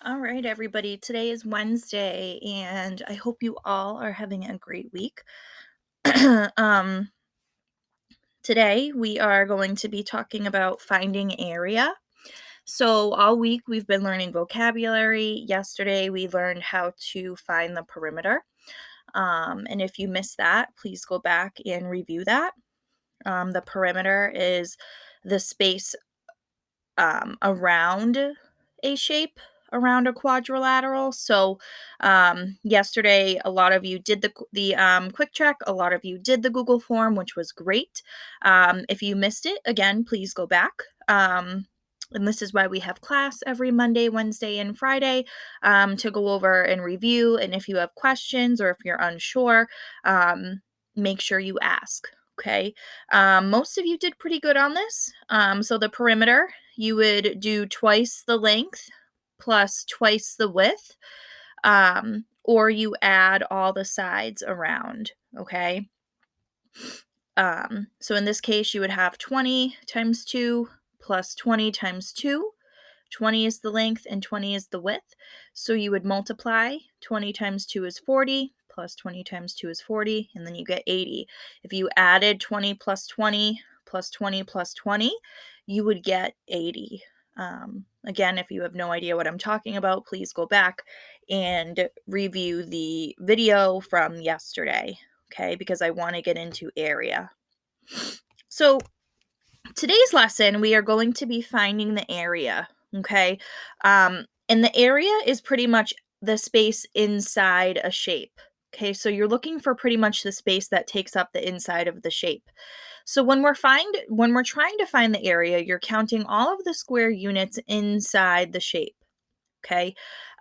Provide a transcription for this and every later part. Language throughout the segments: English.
All right, everybody. Today is Wednesday, and I hope you all are having a great week. um, Today, we are going to be talking about finding area. So, all week we've been learning vocabulary. Yesterday, we learned how to find the perimeter. And if you missed that, please go back and review that. The perimeter is the space around a shape, around a quadrilateral. So, yesterday, a lot of you did the quick check. A lot of you did the Google form, which was great. If you missed it, again, please go back. And this is why we have class every Monday, Wednesday, and Friday to go over and review. And if you have questions or if you're unsure, um, make sure you ask. Okay. Most of you did pretty good on this. So the perimeter, you would do twice the length plus twice the width, or you add all the sides around. Okay. So in this case, you would have 20 times 2 plus 20 times 2. 20 is the length and 20 is the width. So you would multiply 20 times 2 is 40, plus 20 times 2 is 40, and then you get 80. If you added 20 plus 20 plus 20 plus 20, you would get 80. Again, if you have no idea what I'm talking about, please go back and review the video from yesterday, okay? Because I want to get into area. So today's lesson, we are going to be finding the area, okay? And the area is pretty much the space inside a shape. Okay, so you're looking for pretty much the space that takes up the inside of the shape. So when we're trying to find the area, you're counting all of the square units inside the shape. Okay.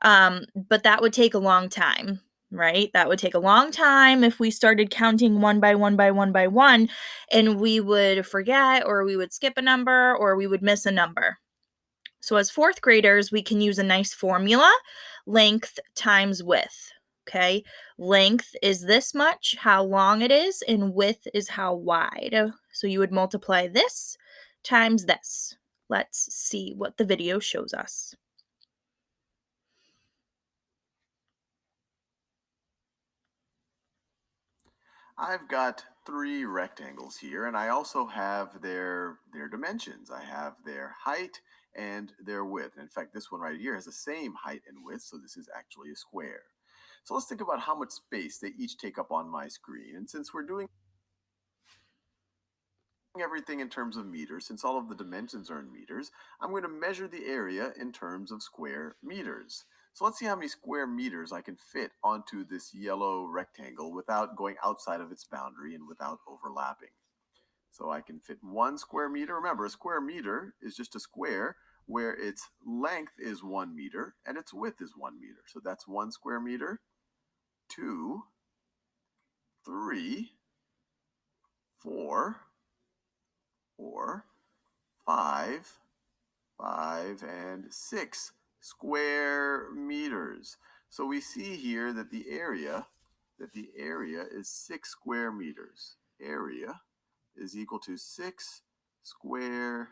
But that would take a long time, right? That would take a long time if we started counting one by one by one by one, and we would forget, or we would skip a number, or we would miss a number. So, as fourth graders, we can use a nice formula: length times width. Okay. Length is this much, how long it is, and width is how wide. So, you would multiply this times this. Let's see what the video shows us. I've got three rectangles here, and I also have their dimensions. I have their height and their width. In fact, this one right here has the same height and width, so this is actually a square. So let's think about how much space they each take up on my screen. And since we're doing everything in terms of meters, since all of the dimensions are in meters, I'm going to measure the area in terms of square meters. So let's see how many square meters I can fit onto this yellow rectangle without going outside of its boundary and without overlapping. So I can fit 1 square meter. Remember, a square meter is just a square where its length is 1 meter and its width is 1 meter. So that's 1 square meter, 2, 3, 4, 4, 5, 5, and 6 square meters. So we see here that the area is 6 square meters. Area is equal to 6 square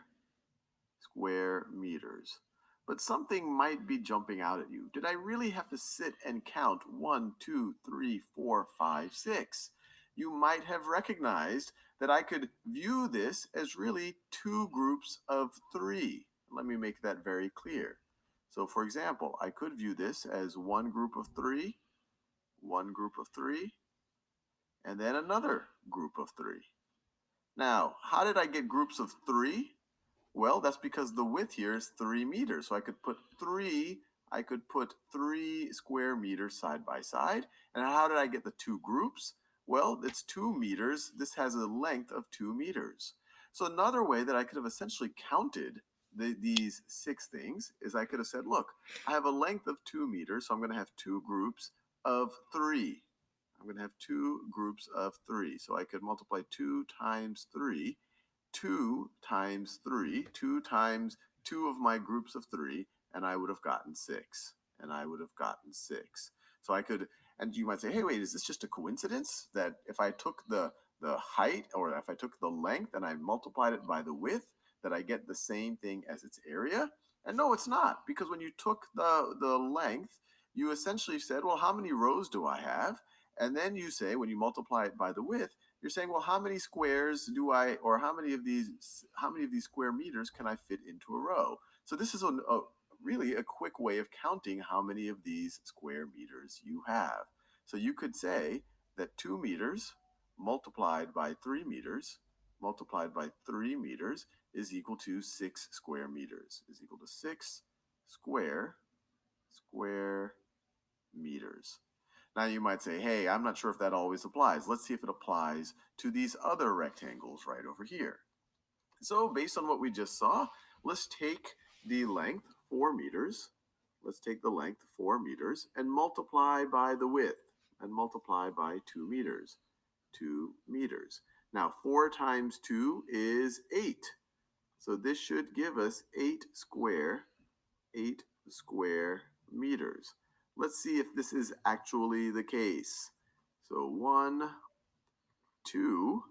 meters. But something might be jumping out at you. Did I really have to sit and count 1, 2, 3, 4, 5, 6? You might have recognized that I could view this as really two groups of three. Let me make that very clear. So, for example, I could view this as one group of three, and then another group of three. Now, how did I get groups of three? Well, that's because the width here is 3 meters. So I could put 3 square meters side by side. And how did I get the two groups? Well, it's 2 meters. This has a length of 2 meters. So another way that I could have essentially counted these six things is I could have said, look, I have a length of 2 meters, so I'm going to have two groups of three. I'm going to have two groups of three. So I could multiply 2 times 3, 2 times 3, 2 times two of my groups of three, and I would have gotten 6. And I would have gotten 6. So I could, and you might say, hey, wait, is this just a coincidence that if I took the height, or if I took the length and I multiplied it by the width, that I get the same thing as its area? And no, it's not, because when you took the length, you essentially said, well, how many rows do I have? And then you say, when you multiply it by the width, you're saying, well, how many squares do I, or how many of these square meters can I fit into a row? So this is really a quick way of counting how many of these square meters you have. So you could say that 2 meters multiplied by 3 meters is equal to 6 square meters, is equal to 6 square meters. Now you might say, hey, I'm not sure if that always applies. Let's see if it applies to these other rectangles right over here. So based on what we just saw, let's take the length 4 meters. Let's take the length 4 meters and multiply by the width, and multiply by 2 meters. 2 meters. Now 4 times 2 is 8. So this should give us 8 square meters. Let's see if this is actually the case. So 1, 2,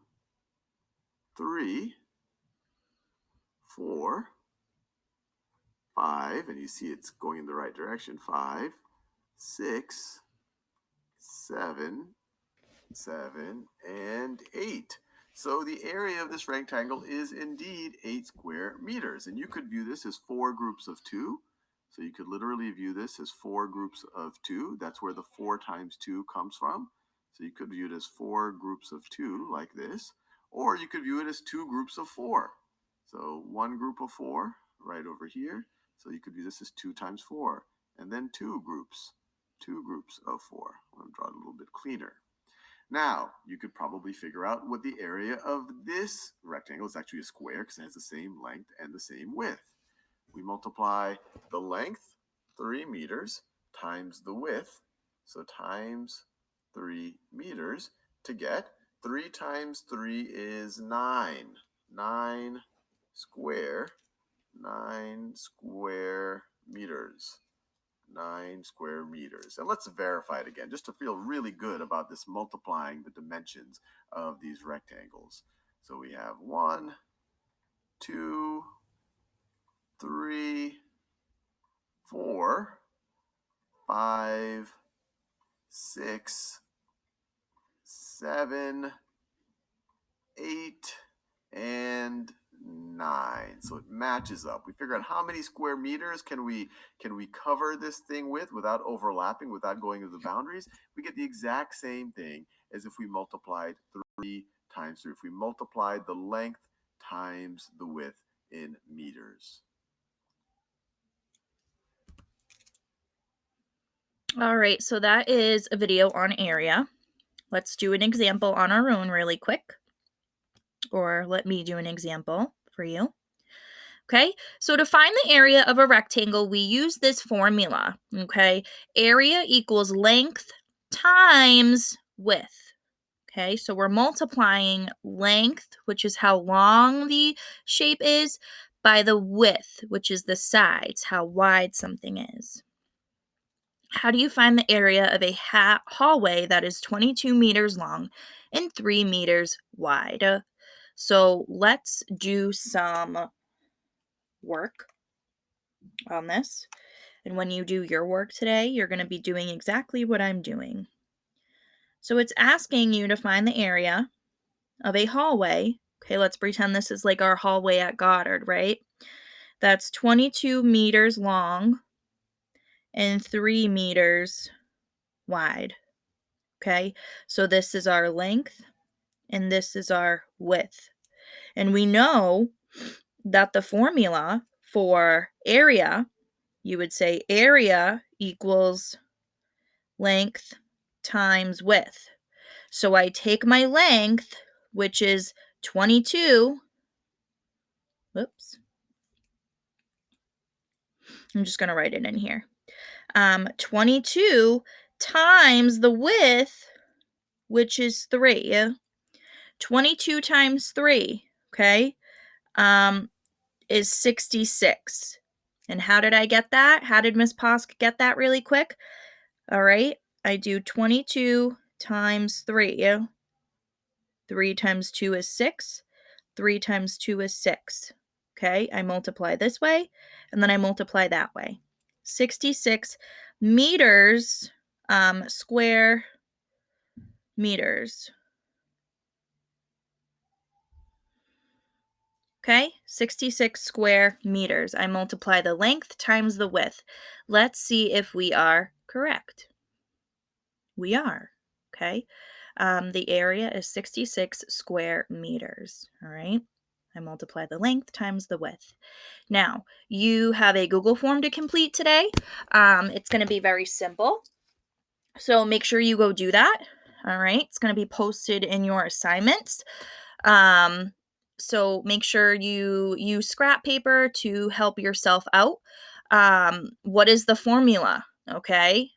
3, 4, 5, and you see it's going in the right direction. 5, 6, 7, and 8. So the area of this rectangle is indeed 8 square meters. And you could view this as 4 groups of 2. So you could literally view this as 4 groups of 2. That's where the 4 times 2 comes from. So you could view it as 4 groups of 2 like this. Or you could view it as 2 groups of 4. So 1 group of 4 right over here. So you could view this as 2 times 4. And then 2 groups of 4. I'm going to draw it a little bit cleaner. Now, you could probably figure out what the area of this rectangle is. Actually a square because it has the same length and the same width. We multiply the length, 3 meters, times the width, so times 3 meters, to get 3 times 3 is 9. 9 square meters. 9 square meters. And let's verify it again, just to feel really good about this multiplying the dimensions of these rectangles. So we have 1, 2, 3, 4, 5, 6, 7, 8, and 9. So it matches up. We figure out how many square meters can we cover this thing with without overlapping, without going to the boundaries. We get the exact same thing as if we multiplied 3 times 3. If we multiplied the length times the width in meters. All right, so that is a video on area. Let's do an example on our own really quick. Or let me do an example for you. Okay, so to find the area of a rectangle, we use this formula. Okay, area equals length times width. Okay, so we're multiplying length, which is how long the shape is, by the width, which is the sides, how wide something is. How do you find the area of a hallway that is 22 meters long and 3 meters wide? So let's do some work on this. And when you do your work today, you're going to be doing exactly what I'm doing. So it's asking you to find the area of a hallway. Okay, let's pretend this is like our hallway at Goddard, right? That's 22 meters long and 3 meters wide. Okay, so this is our length and this is our width. And we know that the formula for area, you would say area equals length times width. So I take my length, which is 22. Whoops. I'm just going to write it in here. 22 times the width, which is 3. 22 times 3, okay, is 66. And how did I get that? How did Miss Posk get that really quick? All right, I do 22 times 3. 3 times 2 is 6. 3 times 2 is 6. Okay, I multiply this way, and then I multiply that way. 66 meters, square meters. Okay, 66 square meters. I multiply the length times the width. Let's see if we are correct. We are. Okay, the area is 66 square meters. All right, I multiply the length times the width. Now, you have a Google form to complete today. It's going to be very simple. So make sure you go do that. All right, it's going to be posted in your assignments. So make sure you use scrap paper to help yourself out. What is the formula? Okay,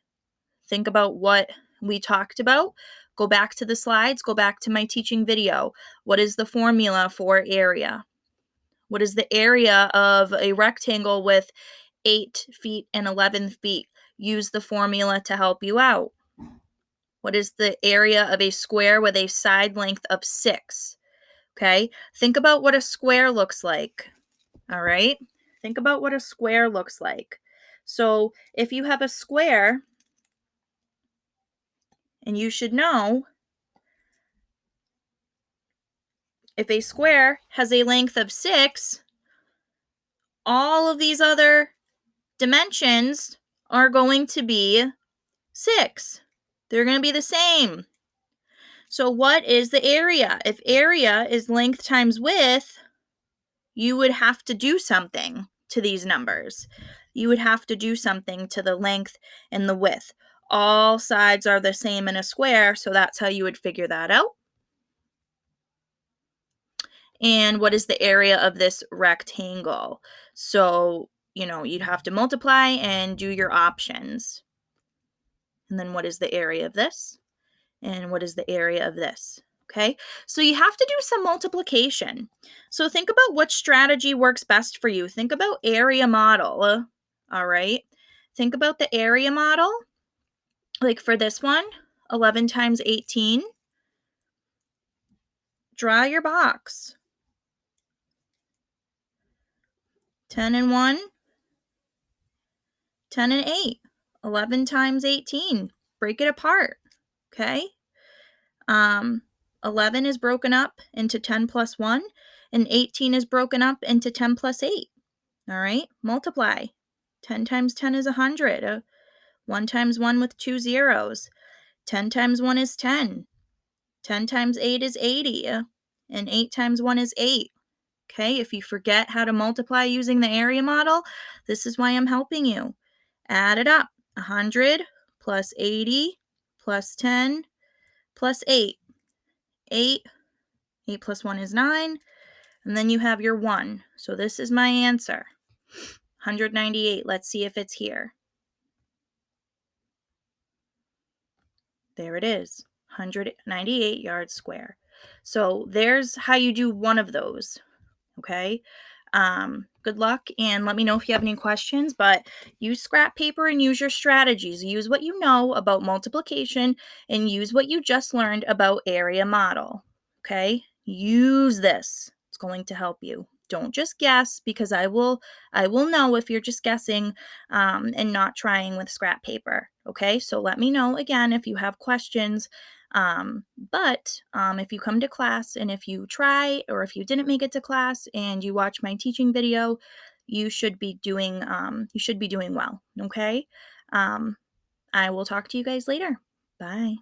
think about what we talked about. Go back to the slides, go back to my teaching video. What is the formula for area? What is the area of a rectangle with 8 feet and 11 feet? Use the formula to help you out. What is the area of a square with a side length of 6? Okay, think about what a square looks like. All right, think about what a square looks like. So if you have a square, and you should know, if a square has a length of 6, all of these other dimensions are going to be 6. They're going to be the same. So what is the area? If area is length times width, you would have to do something to these numbers. You would have to do something to the length and the width. All sides are the same in a square, so that's how you would figure that out. And what is the area of this rectangle? So, you'd have to multiply and do your options. And then what is the area of this? And what is the area of this? Okay, so you have to do some multiplication. So think about what strategy works best for you. Think about area model. All right, think about the area model. Like for this one, 11 times 18. Draw your box. 10 and 1, 10 and 8. 11 times 18. Break it apart. Okay, 11 is broken up into 10 plus 1, and 18 is broken up into 10 plus 8. All right, multiply. 10 times 10 is 100. 1 times 1 with 2 zeros. 10 times 1 is 10. 10 times 8 is 80. And 8 times 1 is 8. Okay, if you forget how to multiply using the area model, this is why I'm helping you. Add it up. 100 plus 80 plus 10 plus 8. 8 plus 1 is 9, and then you have your 1. So this is my answer, 198. Let's see if it's here. There it is, 198 yards square. So there's how you do one of those, okay? Good luck, and let me know if you have any questions, but use scrap paper and use your strategies. Use what you know about multiplication and use what you just learned about area model, okay? Use this. It's going to help you. Don't just guess, because I will know if you're just guessing and not trying with scrap paper, okay? So let me know again if you have questions. But if you come to class and if you try, or if you didn't make it to class and you watch my teaching video, you should be doing well. Okay. I will talk to you guys later. Bye.